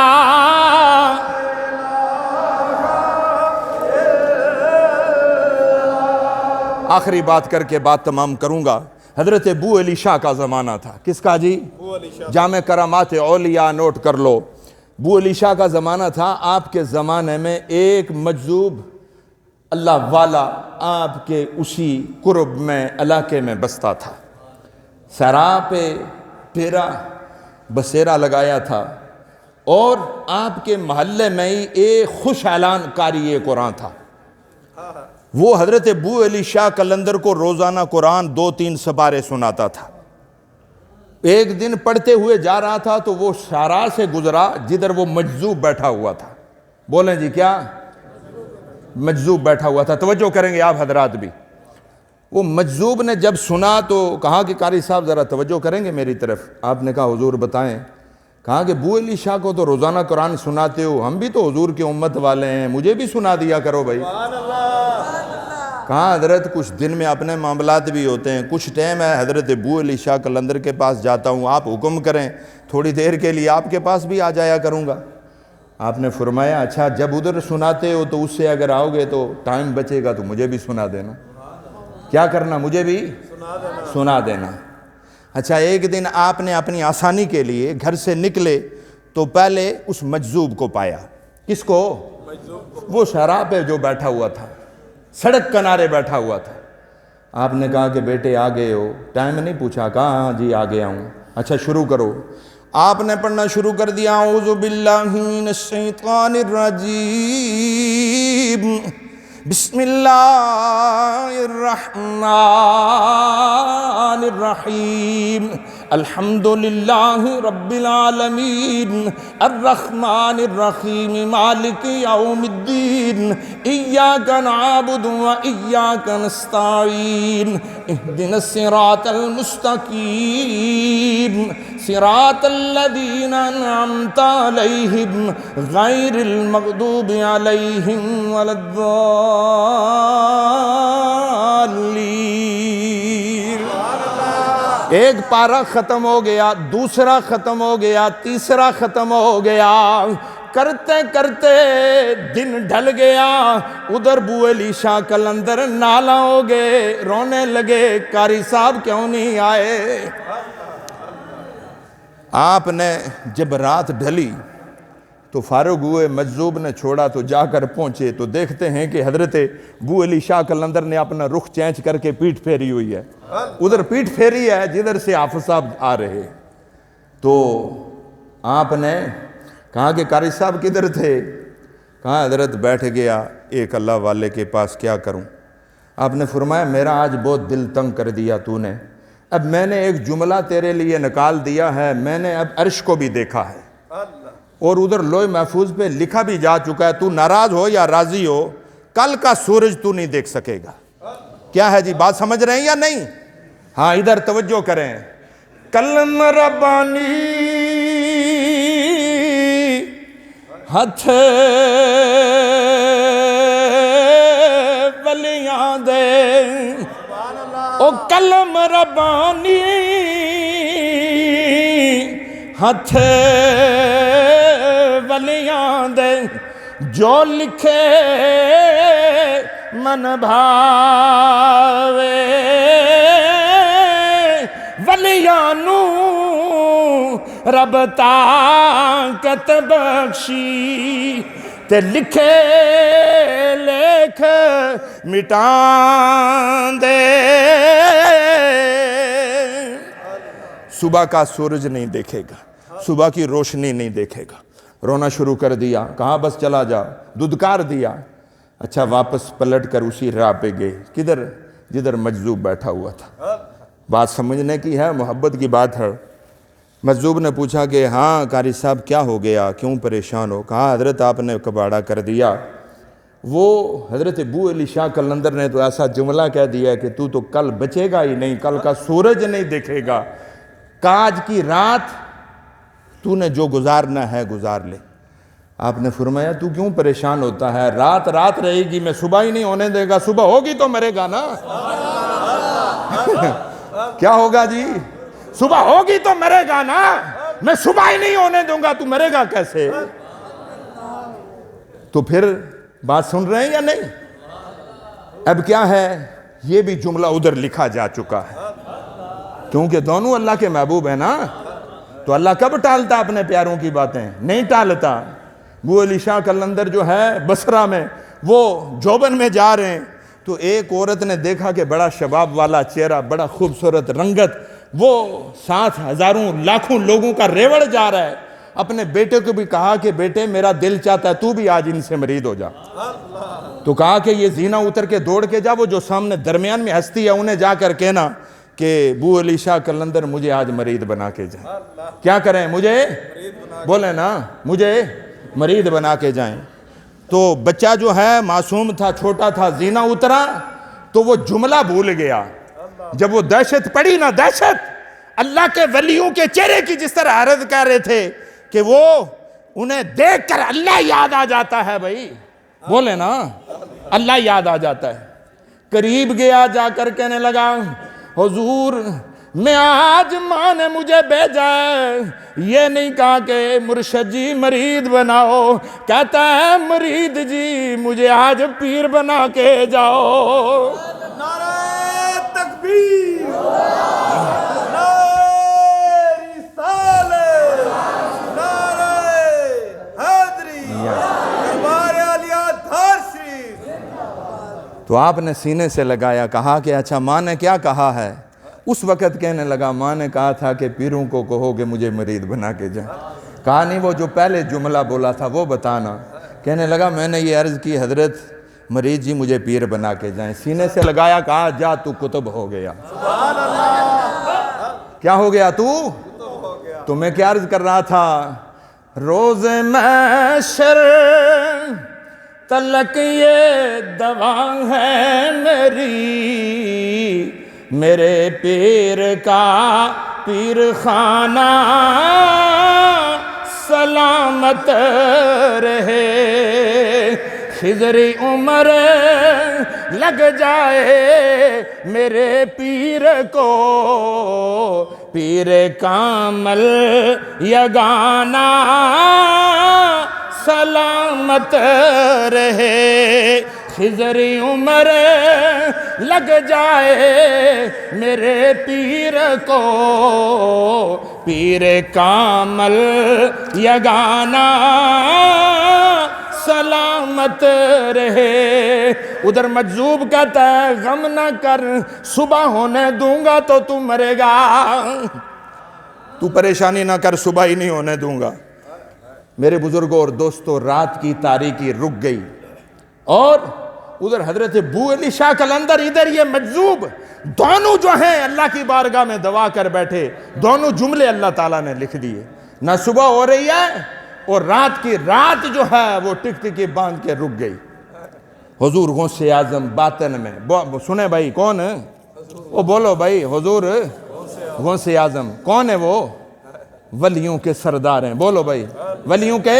آخری بات کر کے بات تمام کروں گا۔ حضرت ابو علی شاہ کا زمانہ تھا۔ کس کا جی؟ جامع کرامات اولیاء نوٹ کر لو۔ ابو علی شاہ کا زمانہ تھا۔ آپ کے زمانے میں ایک مجذوب اللہ والا آپ کے اسی قرب میں علاقے میں بستا تھا۔ سرا پہ پیرا بسیرا لگایا تھا، اور آپ کے محلے میں ہی ایک خوش اعلان قاری قرآن تھا۔ وہ حضرت ابو علی شاہ قلندر کو روزانہ قرآن 2-3 سپارے سناتا تھا۔ ایک دن پڑھتے ہوئے جا رہا تھا تو وہ شارع سے گزرا جدھر وہ مجذوب بیٹھا ہوا تھا۔ بولیں جی کیا؟ مجذوب بیٹھا ہوا تھا۔ توجہ کریں گے آپ حضرات بھی۔ وہ مجذوب نے جب سنا تو کہا کہ قاری صاحب ذرا توجہ کریں گے میری طرف۔ آپ نے کہا حضور بتائیں۔ کہا کہ ابو علی شاہ کو تو روزانہ قرآن سناتے ہو، ہم بھی تو حضور کی امت والے ہیں، مجھے بھی سنا دیا کرو بھائی۔ کہا حضرت کچھ دن میں اپنے معاملات بھی ہوتے ہیں، کچھ ٹائم ہے حضرت ابو علی شاہ قلندر کے پاس جاتا ہوں، آپ حکم کریں تھوڑی دیر کے لیے آپ کے پاس بھی آ جایا کروں گا۔ آپ نے فرمایا اچھا جب ادھر سناتے ہو تو اس سے اگر آؤ گے تو ٹائم بچے گا تو مجھے بھی سنا دینا۔ کیا کرنا؟ مجھے بھی سنا دینا۔ اچھا ایک دن آپ نے اپنی آسانی کے لیے گھر سے نکلے تو پہلے اس مجذوب کو پایا۔ کس کو؟ وہ شارع پہ جو بیٹھا ہوا تھا، سڑک کنارے بیٹھا ہوا تھا۔ آپ نے کہا کہ بیٹے آ گئے ہو؟ ٹائم نہیں پوچھا، کہا ہاں جی آ گیا ہوں۔ اچھا شروع کرو۔ آپ نے پڑھنا شروع کر دیا، اعوذ باللہ من الشیطان الرجیم، بسم اللہ الرحمن الرحیم، الحمدللہ رب العالمین، الرحمن الرحیم، مالک یوم الدین، ایاک نعبد و ایاک نستعین، اہدنا الصراط المستقیم، صراط الذین انعمت علیہم غیر المغضوب علیہم ولا الضالین۔ ایک پارہ ختم ہو گیا، دوسرا ختم ہو گیا، تیسرا ختم ہو گیا، کرتے کرتے دن ڈھل گیا۔ ادھر ابو علی شاہ قلندر نالا ہو گئے، رونے لگے قاری صاحب کیوں نہیں آئے۔ آپ نے جب رات ڈھلی تو فارغ ہوئے، مجذوب نے چھوڑا تو جا کر پہنچے تو دیکھتے ہیں کہ حضرت ابو علی شاہ قلندر نے اپنا رخ چینج کر کے پیٹھ پھیری ہوئی ہے، ادھر پیٹھ پھیری ہے جدھر سے حافظ صاحب آ رہے۔ تو آپ نے کہا کہ قاری صاحب کدھر تھے؟ کہا حضرت بیٹھ گیا ایک اللہ والے کے پاس، کیا کروں؟ آپ نے فرمایا میرا آج بہت دل تنگ کر دیا تو نے، اب میں نے ایک جملہ تیرے لیے نکال دیا ہے، میں نے اب عرش کو بھی دیکھا ہے اور ادھر لوح محفوظ پہ لکھا بھی جا چکا ہے، تو ناراض ہو یا راضی ہو کل کا سورج تو نہیں دیکھ سکے گا۔ کیا ہے جی، بات سمجھ رہے ہیں یا نہیں؟ ہاں ادھر توجہ کریں۔ کلم ربانی ہتھ ولیاں دے، او کلم ربانی ہتھ ولیاں دے، جو لکھے من بھاوے، ولیاں نو رب طاقت بخشی، تے لکھے لکھ مٹان دے۔ صبح کا سورج نہیں دیکھے گا، صبح کی روشنی نہیں دیکھے گا۔ رونا شروع کر دیا، کہاں بس چلا جا، ددکار دیا۔ اچھا واپس پلٹ کر اسی راہ پہ گئے، کدھر؟ جدھر مجذوب بیٹھا ہوا تھا۔ بات سمجھنے کی ہے، محبت کی بات ہے۔ مجذوب نے پوچھا کہ ہاں قاری صاحب کیا ہو گیا، کیوں پریشان ہو؟ کہا حضرت آپ نے کباڑہ کر دیا۔ وہ حضرت ابو علی شاہ قلندر نے تو ایسا جملہ کہہ دیا کہ تو کل بچے گا ہی نہیں، کل کا سورج نہیں دیکھے گا، آج کی رات تو نے جو گزارنا ہے گزار لے۔ آپ نے فرمایا تو کیوں پریشان ہوتا ہے، رات رات رہے گی، میں صبح ہی نہیں ہونے دے گا، صبح ہوگی تو مرے گا نا۔ کیا ہوگا جی؟ صبح ہوگی تو مرے گا نا، میں صبح ہی نہیں ہونے دوں گا، تو مرے گا کیسے؟ تو پھر بات سن رہے ہیں یا نہیں؟ اب کیا ہے، یہ بھی جملہ ادھر لکھا جا چکا ہے، کیونکہ دونوں اللہ کے محبوب ہیں نا، تو اللہ کب ٹالتا اپنے پیاروں کی باتیں؟ نہیں ٹالتا۔ ابو علی شاہ قلندر جو ہے بصرہ میں، وہ جوبن میں جا رہے ہیں، تو ایک عورت نے دیکھا کہ بڑا شباب والا چہرہ، بڑا خوبصورت رنگت، وہ 7,000 لاکھوں لوگوں کا ریوڑ جا رہا ہے۔ اپنے بیٹے کو بھی کہا کہ بیٹے میرا دل چاہتا ہے تو بھی آج ان سے مرید ہو جا۔ تو کہا کہ یہ زینہ اتر کے دوڑ کے جا، وہ جو سامنے درمیان میں ہستی ہے انہیں جا کر کہنا کہ ابو علی شاہ قلندر مجھے آج مرید بنا کے جائیں۔ کیا کریں؟ مجھے بولیں نا، مجھے مرید بنا کے جائیں۔ تو بچہ جو ہے معصوم تھا، چھوٹا تھا، زینہ اترا تو وہ جملہ بھول گیا۔ جب وہ دہشت پڑی نا، دہشت اللہ کے ولیوں کے چہرے کی جس طرح عرض کر رہے تھے کہ وہ انہیں دیکھ کر اللہ یاد آ جاتا ہے۔ بھائی بولے نا، اللہ یاد آ جاتا ہے۔ قریب گیا، جا کر کہنے لگا حضور میں آج ماں نے مجھے بھیجا ہے، یہ نہیں کہا کہ مرشد جی مرید بناؤ، کہتا ہے مرید جی مجھے آج پیر بنا کے جاؤ۔ نعرہ تکبیر، نعرہ رسالت، نعرہ حیدری، دربار عالیہ دھار شریف۔ تو آپ نے سینے سے لگایا، کہا کہ اچھا ماں نے کیا کہا ہے؟ اس وقت کہنے لگا ماں نے کہا تھا کہ پیروں کو کہو کہ مجھے مرید بنا کے جائیں۔ کہا نہیں، وہ جو پہلے جملہ بولا تھا وہ بتانا۔ کہنے لگا میں نے یہ عرض کی حضرت مرید جی مجھے پیر بنا کے جائیں۔ سینے سے لگایا، کہا جا تو کتب ہو گیا۔ کیا ہو گیا تو میں کیا عرض کر رہا تھا؟ روز محشر تلک یہ دوا ہے میری، میرے پیر کا پیر خانہ سلامت رہے، خضری عمر لگ جائے میرے پیر کو، پیر کامل یگانہ سلامت رہے، خضری عمر لگ جائے میرے پیر کو، پیر کامل یگانہ سلامت رہے۔ ادھر مجذوب کہتا ہے غم نہ کر، صبح ہونے دوں گا تو تو مرے گا، تو پریشانی نہ کر، صبح ہی نہیں ہونے دوں گا۔ میرے بزرگوں اور دوستوں، رات کی تاریکی رک گئی، اور ادھر حضرت ابو علی شاہ قلندر، ادھر یہ مجذوب، دونوں جو ہیں اللہ کی بارگاہ میں دعا کر بیٹھے، دونوں جملے اللہ تعالیٰ نے لکھ دیے۔ نہ صبح ہو رہی ہے اور رات کی رات جو ہے وہ ٹک ٹکی باندھ کے رک گئی۔ حضور غوث اعظم باطن میں، سنیں بھائی کون ہے وہ؟ بولو بھائی، حضور غوث اعظم کون ہے؟ وہ ولیوں کے سردار ہیں۔ بولو بھائی، ولیوں کے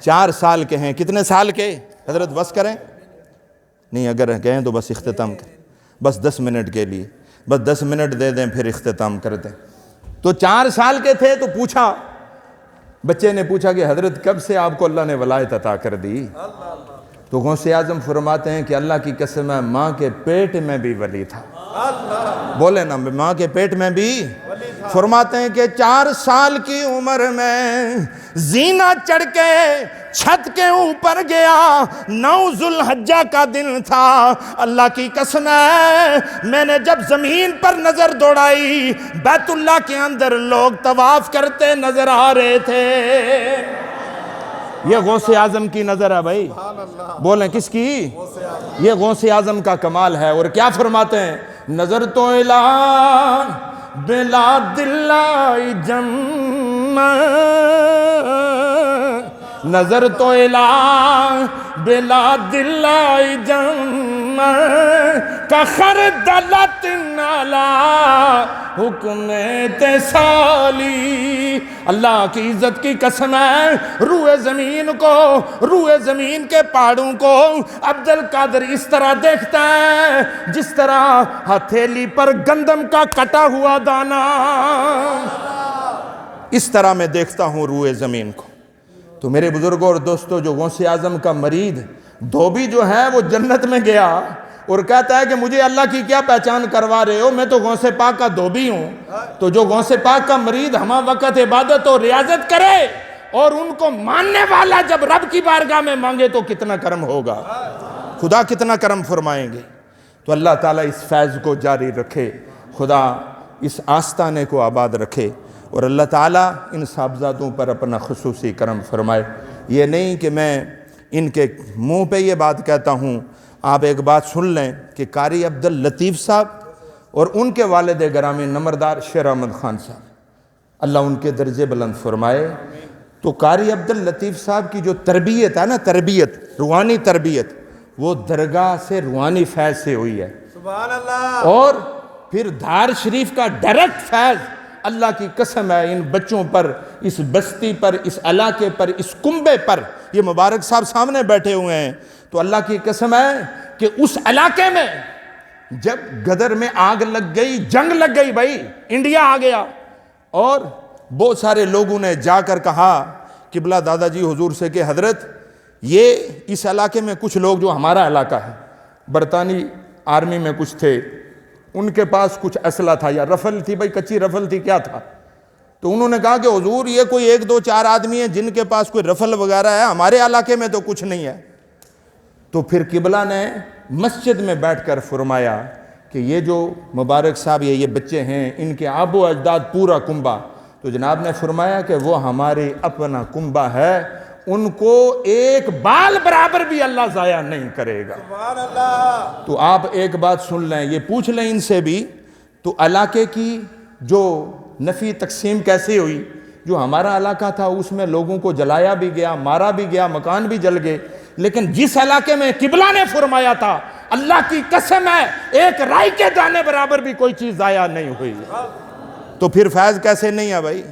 4 سال کے ہیں۔ کتنے سال کے حضرت بس کریں؟ نہیں، اگر کہیں تو بس اختتام کریں، بس 10 منٹ کے لیے، بس 10 منٹ دے دیں پھر اختتام کر دیں۔ تو 4 سال کے تھے تو پوچھا، بچے نے پوچھا کہ حضرت کب سے آپ کو اللہ نے ولایت عطا کر دی؟ تو غوث اعظم فرماتے ہیں کہ اللہ کی قسم ہے ماں کے پیٹ میں بھی ولی تھا۔ بولے نا، ماں کے پیٹ میں بھی۔ فرماتے ہیں کہ 4 سال کی عمر میں زینہ چڑھ کے چھت کے اوپر گیا، 9 ذوالحجہ کا دن تھا۔ اللہ کی قسم ہے میں نے جب زمین پر نظر دوڑائی، بیت اللہ کے اندر لوگ طواف کرتے نظر آ رہے تھے۔ یہ غوث اعظم کی نظر ہے بھائی، بولیں کس کی؟ یہ غوث اعظم کا کمال ہے۔ اور کیا فرماتے ہیں؟ نظر تو الہ بلاد اللہ جمع، نظر تو الہ بلاد اللہ جمع کا خردلت نالا حکم تسالی۔ اللہ کی عزت کی قسم ہے، روئے زمین کو، روئے زمین کے پہاڑوں کو عبد القادر اس طرح دیکھتا ہے جس طرح ہتھیلی پر گندم کا کٹا ہوا دانا، اس طرح میں دیکھتا ہوں روئے زمین کو۔ تو میرے بزرگوں اور دوستوں، جو غوث اعظم کا مرید دھوبی جو ہے وہ جنت میں گیا اور کہتا ہے کہ مجھے اللہ کی کیا پہچان کروا رہے ہو، میں تو غوث پاک کا دھوبی ہوں۔ تو جو غوث پاک کا مرید ہمہ وقت عبادت اور ریاضت کرے اور ان کو ماننے والا جب رب کی بارگاہ میں مانگے تو کتنا کرم ہوگا، خدا کتنا کرم فرمائیں گے۔ تو اللہ تعالیٰ اس فیض کو جاری رکھے، خدا اس آستانے کو آباد رکھے، اور اللہ تعالیٰ ان صاحبزادوں پر اپنا خصوصی کرم فرمائے۔ یہ نہیں کہ میں ان کے منہ پہ یہ بات کہتا ہوں، آپ ایک بات سن لیں کہ قاری عبداللطیف صاحب اور ان کے والد گرامی نمبردار شیر احمد خان صاحب، اللہ ان کے درجے بلند فرمائے۔ تو قاری عبداللطیف صاحب کی جو تربیت ہے نا، تربیت، روحانی تربیت، وہ درگاہ سے روحانی فیض سے ہوئی ہے، سبحان اللہ۔ اور پھر دھار شریف کا ڈائریکٹ فیض، اللہ کی قسم ہے ان بچوں پر، اس بستی پر، اس علاقے پر، اس کنبے پر، یہ مبارک صاحب سامنے بیٹھے ہوئے ہیں، تو اللہ کی قسم ہے کہ اس علاقے میں جب گدر میں آگ لگ گئی، جنگ لگ گئی بھائی، انڈیا آ گیا، اور بہت سارے لوگوں نے جا کر کہا قبلہ دادا جی حضور سے کہ حضرت یہ اس علاقے میں کچھ لوگ جو ہمارا علاقہ ہے، برطانوی آرمی میں کچھ تھے، ان کے پاس کچھ اسلحہ تھا یا رفل تھی بھائی، کچی رفل تھی، کیا تھا؟ تو انہوں نے کہا کہ حضور یہ کوئی 1 2 4 آدمی ہیں جن کے پاس کوئی رفل وغیرہ ہے، ہمارے علاقے میں تو کچھ نہیں ہے۔ تو پھر قبلہ نے مسجد میں بیٹھ کر فرمایا کہ یہ جو مبارک صاحب یہ بچے ہیں، ان کے آب و اجداد پورا کنبہ، تو جناب نے فرمایا کہ وہ ہمارے اپنا کنبہ ہے، ان کو ایک بال برابر بھی اللہ ضائع نہیں کرے گا۔ سبحان اللہ۔ تو آپ ایک بات سن لیں، یہ پوچھ لیں ان سے بھی، تو علاقے کی جو نفی تقسیم کیسے ہوئی؟ جو ہمارا علاقہ تھا اس میں لوگوں کو جلایا بھی گیا، مارا بھی گیا، مکان بھی جل گئے، لیکن جس علاقے میں قبلہ نے فرمایا تھا، اللہ کی قسم ہے ایک رائی کے دانے برابر بھی کوئی چیز ضائع نہیں ہوئی۔ تو پھر فیض کیسے نہیں ہے بھائی؟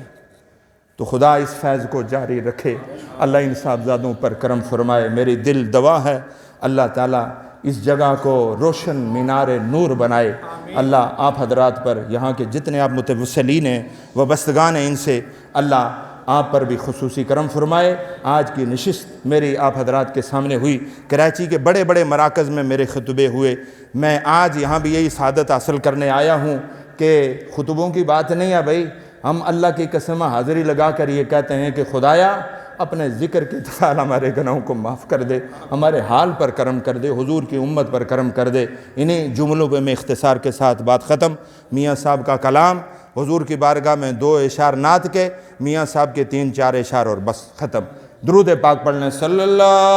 تو خدا اس فیض کو جاری رکھے، اللہ ان صاحبزادوں پر کرم فرمائے۔ میری دل دعا ہے اللہ تعالیٰ اس جگہ کو روشن مینار نور بنائے۔ اللہ آپ حضرات پر، یہاں کے جتنے آپ متوسلین ہیں وابستگان ہیں، ان سے اللہ آپ پر بھی خصوصی کرم فرمائے۔ آج کی نشست میری آپ حضرات کے سامنے ہوئی، کراچی کے بڑے بڑے مراکز میں میرے خطبے ہوئے، میں آج یہاں بھی یہی سعادت حاصل کرنے آیا ہوں کہ خطبوں کی بات نہیں ہے بھائی، ہم اللہ کی قسم حاضری لگا کر یہ کہتے ہیں کہ خدایا اپنے ذکر کے تفعال ہمارے گناہوں کو معاف کر دے، ہمارے حال پر کرم کر دے، حضور کی امت پر کرم کر دے۔ انہیں جملوں پہ میں اختصار کے ساتھ بات ختم۔ میاں صاحب کا کلام، حضور کی بارگاہ میں 2 اشعار نعت کے، میاں صاحب کے 3 4 اشعار اور بس ختم۔ درود پاک پڑھنے صلی اللہ۔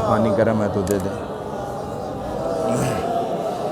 پانی گرم ہے تو دے دیں۔